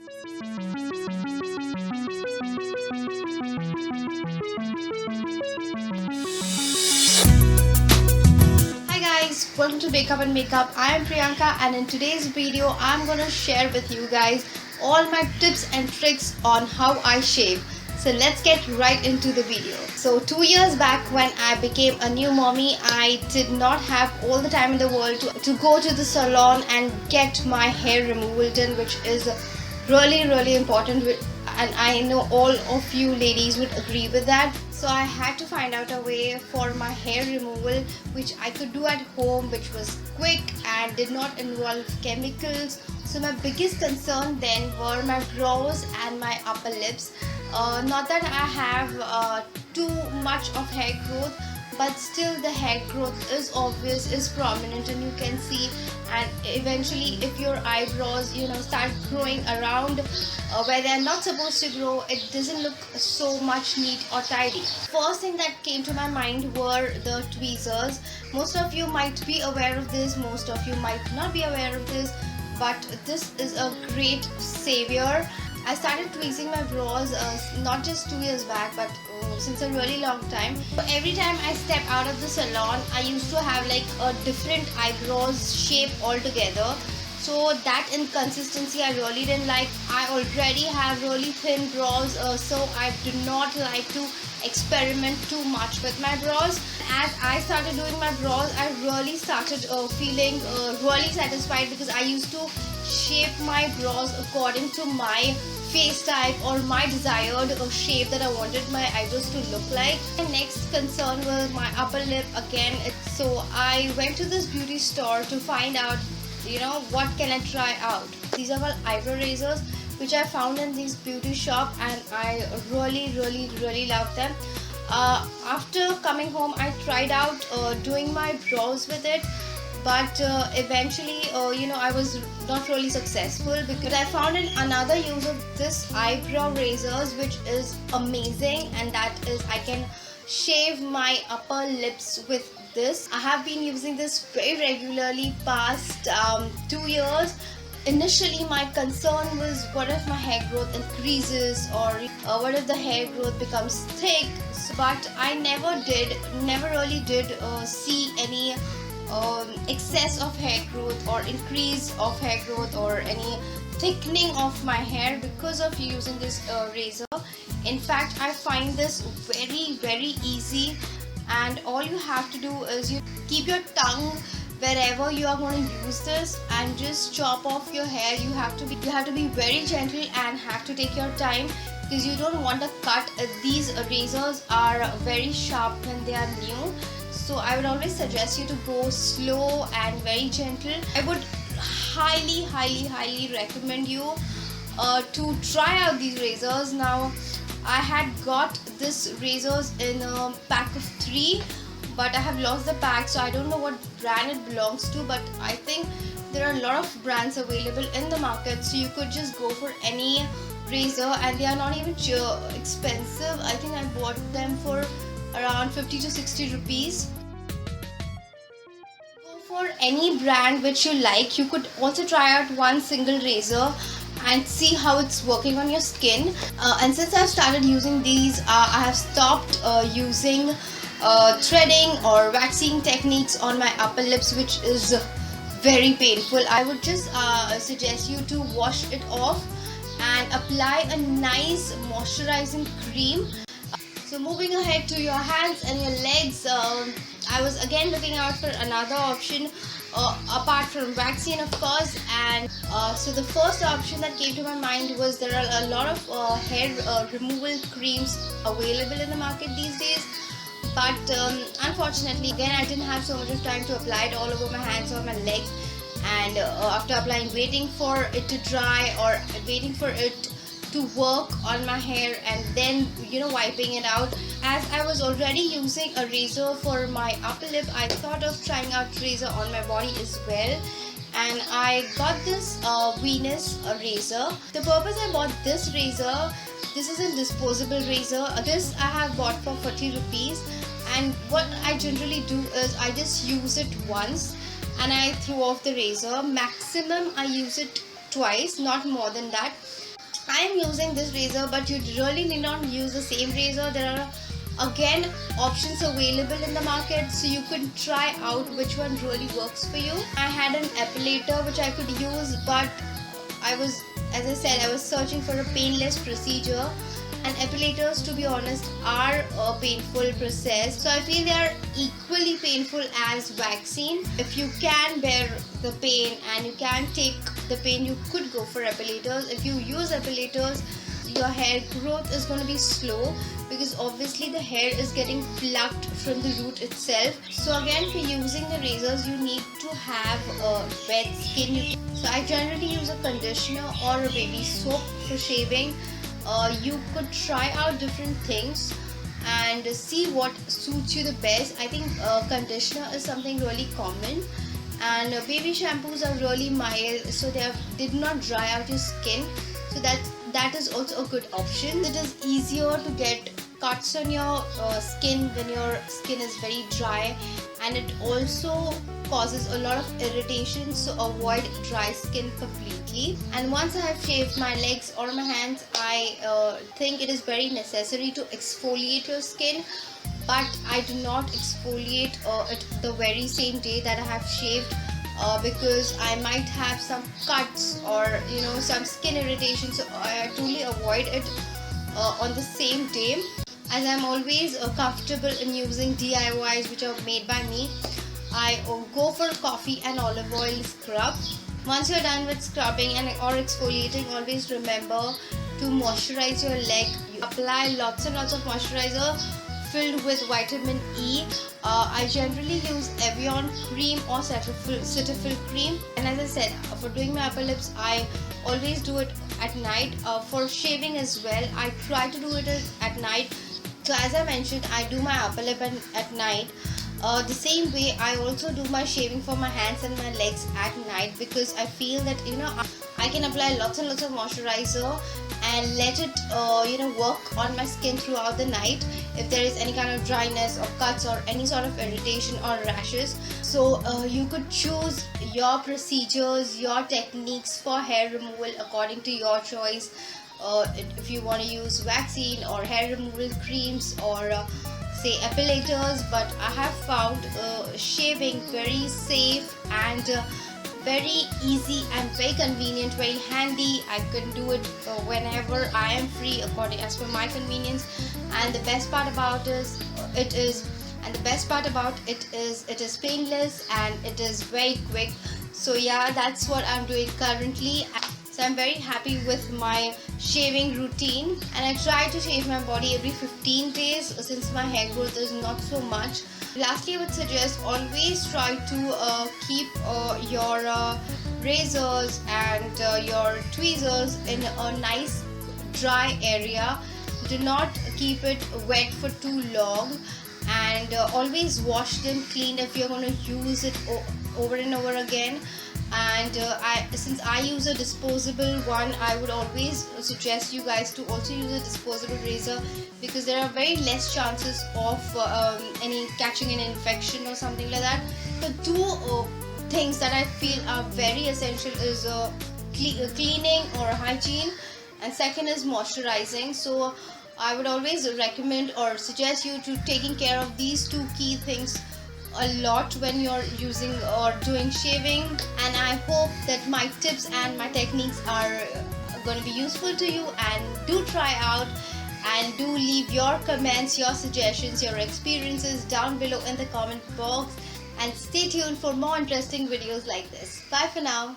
Hi guys, welcome to Bakeup and Makeup. I am Priyanka, and in today's video I'm gonna share with you guys all my tips and tricks on how I shave. So let's get right into the video. So 2 years back, when I became a new mommy, I did not have all the time in the world to go to the salon and get my hair removal done, which is really important, and I know all of you ladies would agree with that. So I had to find out a way for my hair removal which I could do at home, which was quick and did not involve chemicals. So my biggest concern then were my brows and my upper lips. Not that I have too much of hair growth, but still the hair growth is obvious, is prominent, and you can see. And eventually if your eyebrows start growing around where they're not supposed to grow, it doesn't look so much neat or tidy. First thing that came to my mind were the tweezers. Most of you might be aware of this, most of you might not be aware of this, but this is a great savior. I started tweezing my brows not just 2 years back, but since a really long time. So every time I step out of the salon, I used to have like a different eyebrows shape altogether. So that inconsistency I really didn't like. I already have really thin brows, so I do not like to experiment too much with my brows. As I started doing my brows, I really started feeling really satisfied, because I used to shape my brows according to my face type or my desired shape that I wanted my eyebrows to look like. My next concern was my upper lip again. So I went to this beauty store to find out what can I try out. These are called eyebrow razors, which I found in this beauty shop, and I really love them. After coming home, I tried out doing my brows with it, but eventually I was not really successful, because I found another use of this eyebrow razors which is amazing, and that is I can shave my upper lips with this. I have been using this very regularly past 2 years. Initially my concern was, what if my hair growth increases, or what if the hair growth becomes thick? But I never really did see any excess of hair growth or increase of hair growth or any thickening of my hair because of using this razor. In fact, I find this very easy, and all you have to do is you keep your tongue wherever you are going to use this and just chop off your hair. You have to be very gentle and have to take your time, because you don't want to cut. These razors are very sharp when they are new. So I would always suggest you to go slow and very gentle. I would highly recommend you to try out these razors. Now, I had got this razors in a pack of 3, but I have lost the pack, so I don't know what brand it belongs to, but I think there are a lot of brands available in the market, so you could just go for any razor, and they are not even expensive. I think I bought them for around 50 to 60 rupees. Go for any brand which you like. You could also try out one single razor and see how it's working on your skin. And since I've started using these, I have stopped using threading or waxing techniques on my upper lips, which is very painful. I would just suggest you to wash it off and apply a nice moisturizing cream. So moving ahead to your hands and your legs, I was again looking out for another option apart from waxing, of course. And so the first option that came to my mind was, there are a lot of hair removal creams available in the market these days, but unfortunately again I didn't have so much of time to apply it all over my hands or my legs, and after applying, waiting for it to dry or waiting for it to work on my hair, and then wiping it out. As I was already using a razor for my upper lip, I thought of trying out razor on my body as well, and I got this Venus razor. The purpose I bought this razor, this is a disposable razor. This I have bought for 40 rupees, and what I generally do is I just use it once and I throw off the razor. Maximum I use it twice, not more than that. I am using this razor, but you really need not use the same razor. There are again options available in the market, so you could try out which one really works for you. I had an epilator which I could use, but as I said, I was searching for a painless procedure, and epilators, to be honest, are a painful process. So I feel they are equally painful as vaccine. If you can bear the pain and you can take the pain, you could go for epilators. If you use epilators, your hair growth is going to be slow, because obviously the hair is getting plucked from the root itself. So again, for using the razors, you need to have wet skin. So I generally use a conditioner or a baby soap for shaving. You could try out different things and see what suits you the best. I think conditioner is something really common, and baby shampoos are really mild, so they do not dry out your skin. So that is also a good option. It is easier to get cuts on your skin when your skin is very dry, and it also causes a lot of irritation, so avoid dry skin completely. And once I have shaved my legs or my hands, I think it is very necessary to exfoliate your skin, but I do not exfoliate it the very same day that I have shaved, because I might have some cuts or some skin irritation, so I truly avoid it on the same day, as I'm always comfortable in using DIYs which are made by me. I go for coffee and olive oil scrub. Once you're done with scrubbing or exfoliating, always remember to moisturize your leg. You apply lots and lots of moisturizer filled with vitamin E. I generally use Evian cream or Cetaphil cream. And as I said, for doing my upper lips, I always do it at night. For shaving as well, I try to do it at night. So as I mentioned, I do my upper lip at night. The same way, I also do my shaving for my hands and my legs at night, because I feel that I can apply lots and lots of moisturizer and let it work on my skin throughout the night if there is any kind of dryness or cuts or any sort of irritation or rashes. So you could choose your procedures, your techniques for hair removal according to your choice. If you want to use vaccine or hair removal creams or say epilators, but I have found shaving very safe and very easy and very convenient, very handy. I can do it whenever I am free, according as per my convenience. And the best part about it is painless and it is very quick. So yeah, that's what I'm doing currently. So I'm very happy with my shaving routine, and I try to shave my body every 15 days since my hair growth is not so much. Lastly, I would suggest always try to keep your razors and your tweezers in a nice dry area. Do not keep it wet for too long, and always wash them clean if you're going to use it over and over again. And since I use a disposable one, I would always suggest you guys to also use a disposable razor, because there are very less chances of any catching an infection or something like that. So two things that I feel are very essential is cleaning or hygiene, and second is moisturizing. So I would always recommend or suggest you to taking care of these two key things a lot when you're using or doing shaving. And I hope that my tips and my techniques are going to be useful to you, and do try out and do leave your comments, your suggestions, your experiences down below in the comment box, and stay tuned for more interesting videos like this. Bye for now.